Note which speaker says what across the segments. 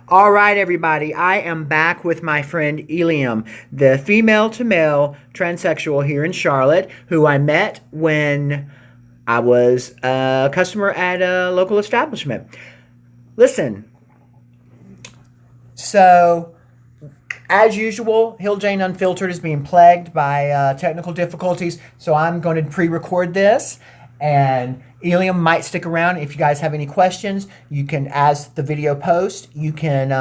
Speaker 1: All right, everybody. I am back with my friend Eliam, the female to male transsexual here in Charlotte, who I met when I was a customer at a local establishment. Listen, so as usual, Hill Jane Unfiltered is being plagued by technical difficulties, so I'm going to pre record this. And Eliam might stick around. If you guys have any questions, you can, as the video posts, you can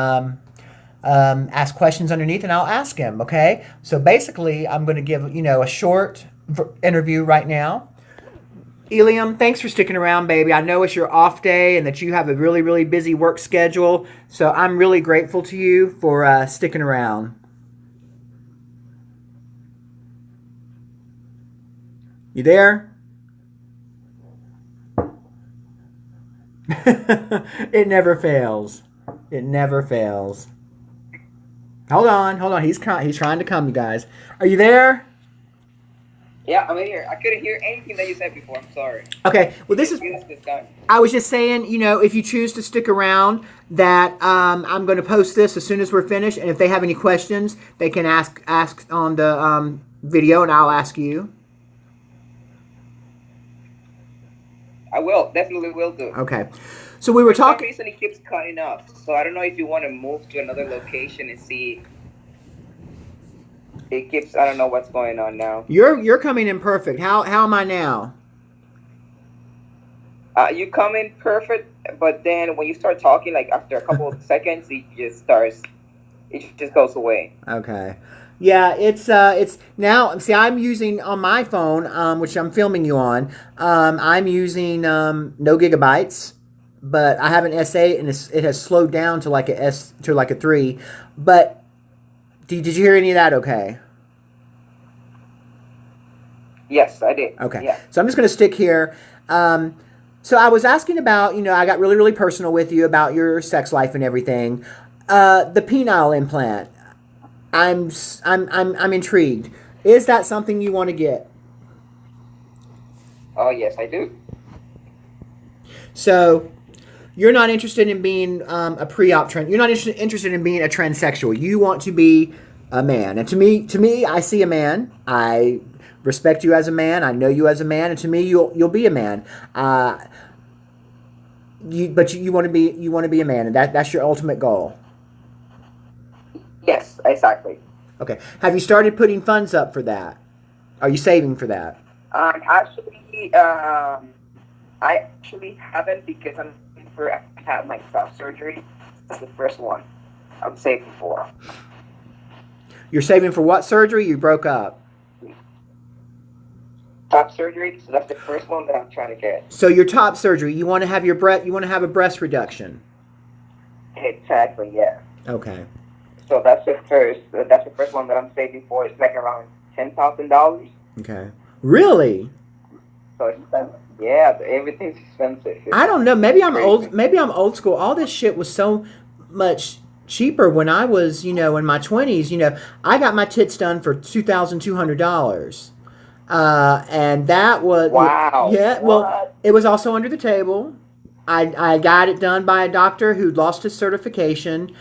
Speaker 1: ask questions underneath and I'll ask him, okay? So basically, I'm going to give, a short interview right now. Eliam, thanks for sticking around, baby. I know it's your off day and that you have a really, really busy work schedule. So I'm really grateful to you for sticking around. You there? It never fails. It never fails. Hold on. He's trying to come, you guys. Are you there?
Speaker 2: Yeah, I'm here. I couldn't hear anything that you said before. I'm sorry.
Speaker 1: Okay. Well, I was just saying, if you choose to stick around, that I'm going to post this as soon as we're finished, and if they have any questions, they can ask on the video, and I'll ask you.
Speaker 2: I will. Definitely will do.
Speaker 1: Okay. So we were talking.
Speaker 2: For some reason, it keeps cutting off. So I don't know if you want to move to another location and see. It keeps. I don't know what's going on now.
Speaker 1: You're coming in perfect. How am I now?
Speaker 2: You come in perfect, but then when you start talking, like after a couple of seconds, it just starts. It just goes away.
Speaker 1: Okay. Yeah, it's now. See, I'm using on my phone, which I'm filming you on. I'm using no gigabytes, but I have an S8 and it has slowed down to like a 3. But did you hear any of that? Okay.
Speaker 2: Yes, I did.
Speaker 1: Okay.
Speaker 2: Yeah.
Speaker 1: So I'm just going to stick here. So I was asking about, I got really, really personal with you about your sex life and everything. The penile implant. I'm intrigued. Is that something you want to get?
Speaker 2: Oh yes, I do.
Speaker 1: So you're not interested in being a pre-op trans. You're not interested in being a transsexual. You want to be a man. And to me, I see a man. I respect you as a man. I know you as a man, and to me, you'll be a man. But you want to be a man, and that's your ultimate goal.
Speaker 2: Yes, exactly.
Speaker 1: Okay. Have you started putting funds up for that? Are you saving for that?
Speaker 2: I actually haven't because I had my top surgery. That's the first one I'm saving for.
Speaker 1: You're saving for what surgery? You broke up.
Speaker 2: Top surgery. So that's the first one that I'm trying to get.
Speaker 1: So your top surgery, you want to have you want to have a breast reduction.
Speaker 2: Exactly. Yeah.
Speaker 1: Okay.
Speaker 2: So that's the first. That's the first one that I'm saving for. It's like around $10,000.
Speaker 1: Okay. Really?
Speaker 2: So it's expensive. Yeah, everything's expensive.
Speaker 1: I don't know. Maybe I'm old. Maybe I'm old school. All this shit was so much cheaper when I was, in my 20s. I got my tits done for $2,200. And that was
Speaker 2: wow.
Speaker 1: Yeah. Well, it was also under the table. I got it done by a doctor who lost his certification.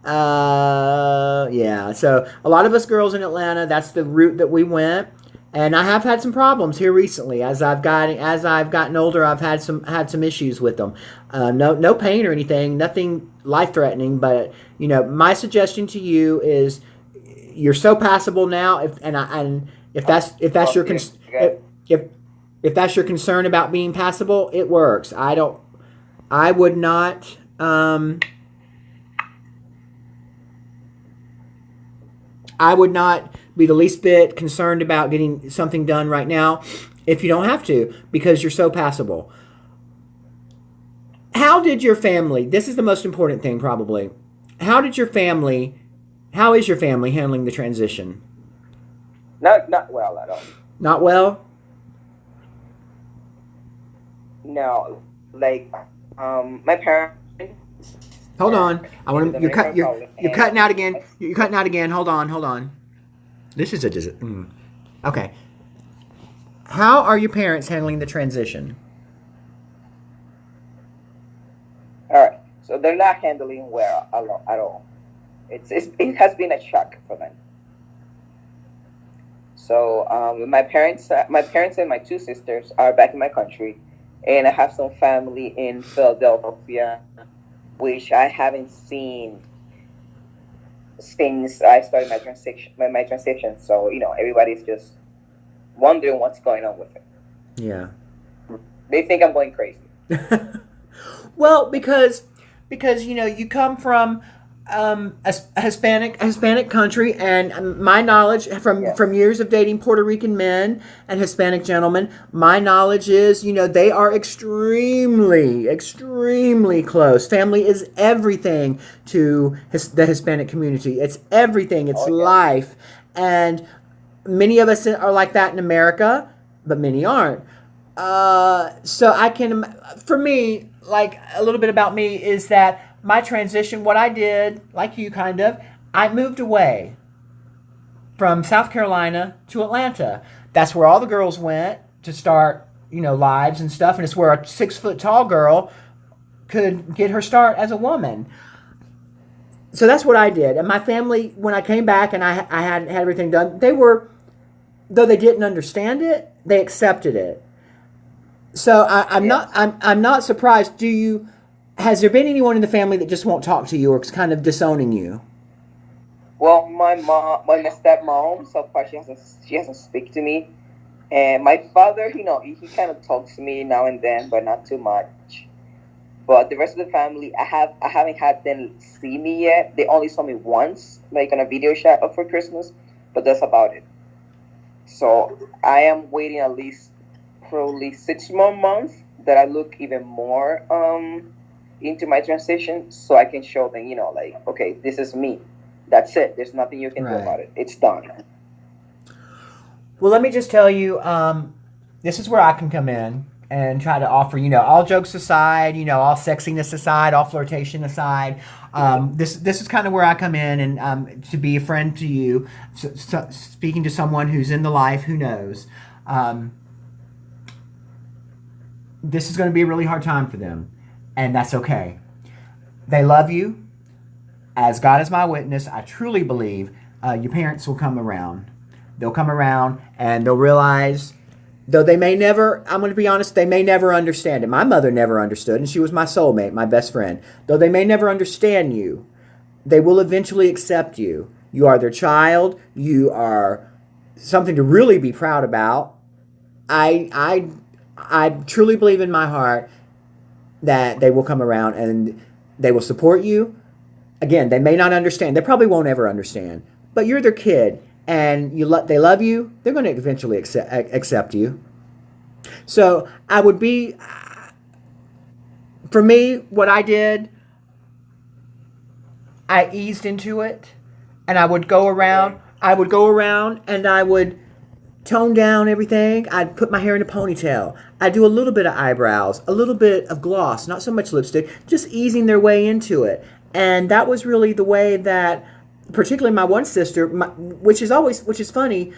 Speaker 1: Yeah. So a lot of us girls in Atlanta, that's the route that we went. And I have had some problems here recently. As I've gotten older, I've had some issues with them. No pain or anything, nothing life threatening. But my suggestion to you is, you're so passable now. If that's your concern about being passable, it works. I would not. I would not be the least bit concerned about getting something done right now if you don't have to, because you're so passable. How did your family, this is the most important thing probably, how is your family handling the transition?
Speaker 2: Not well at all.
Speaker 1: Not well?
Speaker 2: No. Like, my parents.
Speaker 1: Hold on. You're cutting out again. You're cutting out again. Hold on. This is okay. How are your parents handling the transition?
Speaker 2: All right. So they're not handling well at all. It has been a shock for them. So my parents and my two sisters are back in my country, and I have some family in Philadelphia, which I haven't seen since I started my transition. So everybody's just wondering what's going on with it.
Speaker 1: Yeah.
Speaker 2: They think I'm going crazy.
Speaker 1: Well, because you come from a Hispanic country, and my knowledge from years of dating Puerto Rican men and Hispanic gentlemen, my knowledge is they are extremely close. Family is everything to the Hispanic community. It's everything. It's life, and many of us are like that in America, but many aren't. So for me, like a little bit about me is that my transition, what I did, like you kind of, I moved away from South Carolina to Atlanta. That's where all the girls went to start, lives and stuff. And it's where a 6 foot tall girl could get her start as a woman. So that's what I did. And my family, when I came back and I had everything done, though they didn't understand it, they accepted it. So I'm not surprised. Has there been anyone in the family that just won't talk to you or is kind of disowning you?
Speaker 2: Well, my stepmom, so far she hasn't speak to me, and my father, he kind of talks to me now and then, but not too much. But the rest of the family, I haven't had them see me yet. They only saw me once, like on a video chat for Christmas, but that's about it. So I am waiting at least probably 6 more months that I look even more into my transition, so I can show them, like, okay, this is me. That's it. There's nothing you can do about it. It's done.
Speaker 1: Well, let me just tell you, this is where I can come in and try to offer, all jokes aside, all sexiness aside, all flirtation aside. This is kind of where I come in and to be a friend to you, speaking to someone who's in the life, who knows. This is going to be a really hard time for them, and that's okay. They love you. As God is my witness, I truly believe your parents will come around. They'll come around and they'll realize, though they may never, I'm going to be honest, they may never understand it. My mother never understood, and she was my soulmate, my best friend. Though they may never understand you, they will eventually accept you. You are their child. You are something to really be proud about. I truly believe in my heart that they will come around and they will support you. Again, they may not understand. They probably won't ever understand. But you're their kid, and they love you. They're going to eventually accept you. So for me, what I did, I eased into it, and I would go around. And I would tone down everything. I'd put my hair in a ponytail. I'd do a little bit of eyebrows, a little bit of gloss, not so much lipstick, just easing their way into it. And that was really the way that, particularly my one sister, which is funny,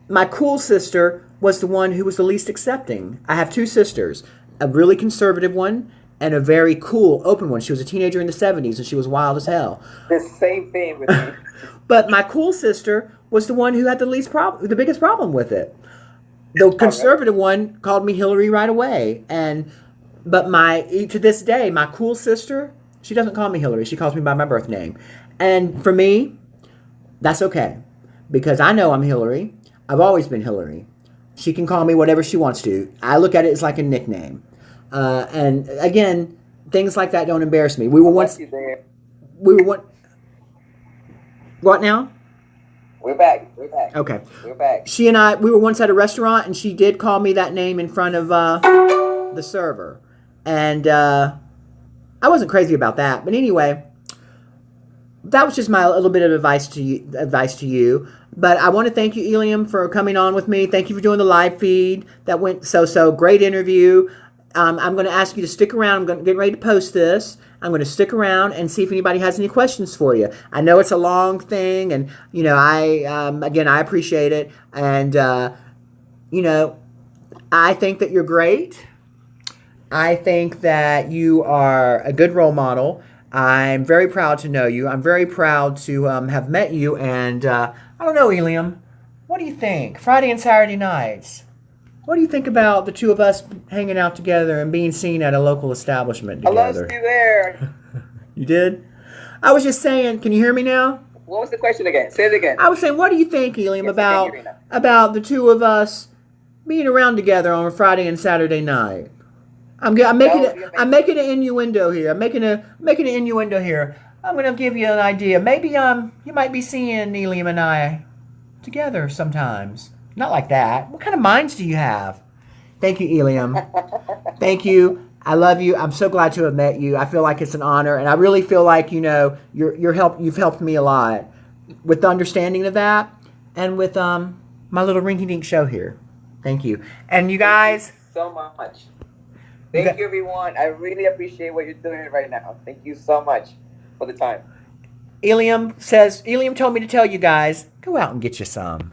Speaker 1: my cool sister was the one who was the least accepting. I have two sisters, a really conservative one and a very cool, open one. She was a teenager in the 70s, and she was wild as hell.
Speaker 2: The same thing with me.
Speaker 1: But my cool sister was the one who had the biggest problem with it. The conservative one called me Hillary right away. But to this day, my cool sister, she doesn't call me Hillary. She calls me by my birth name. And for me, that's okay. Because I know I'm Hillary. I've always been Hillary. She can call me whatever she wants to. I look at it as like a nickname. And again, things like that don't embarrass me. We were once... What now?
Speaker 2: We're back.
Speaker 1: Okay.
Speaker 2: We're back.
Speaker 1: She and we were once at a restaurant, and she did call me that name in front of the server. And I wasn't crazy about that. But anyway, that was just my little bit of advice to you. But I want to thank you, Eliam, for coming on with me. Thank you for doing the live feed. That went so. Great interview. I'm going to ask you to stick around. I'm going to get ready to post this. I'm going to stick around and see if anybody has any questions for you. I know it's a long thing, and I appreciate it. And I think that you're great. I think that you are a good role model. I'm very proud to know you. I'm very proud to have met you. And I don't know, Eliam, what do you think? Friday and Saturday nights. What do you think about the two of us hanging out together and being seen at a local establishment
Speaker 2: I
Speaker 1: together?
Speaker 2: lost you there.
Speaker 1: You did? I was just saying, can you hear me now?
Speaker 2: What was the question again? Say it again.
Speaker 1: I was saying, what do you think, Eliam,
Speaker 2: Yes, I can hear you now.
Speaker 1: about the two of us being around together on a Friday and Saturday night? I'm making an innuendo here. I'm making an innuendo here. I'm gonna give you an idea. Maybe you might be seeing Eliam and I together sometimes. Not like that. What kind of minds do you have? Thank you, Eliam. Thank you. I love you. I'm so glad to have met you. I feel like it's an honor, and I really feel like you've helped me a lot with the understanding of that, and with my little rinky-dink show here. Thank you, and you guys.
Speaker 2: Thank you so much. Thank you, everyone. I really appreciate what you're doing right now. Thank you so much for the time.
Speaker 1: Eliam told me to tell you guys, go out and get you some.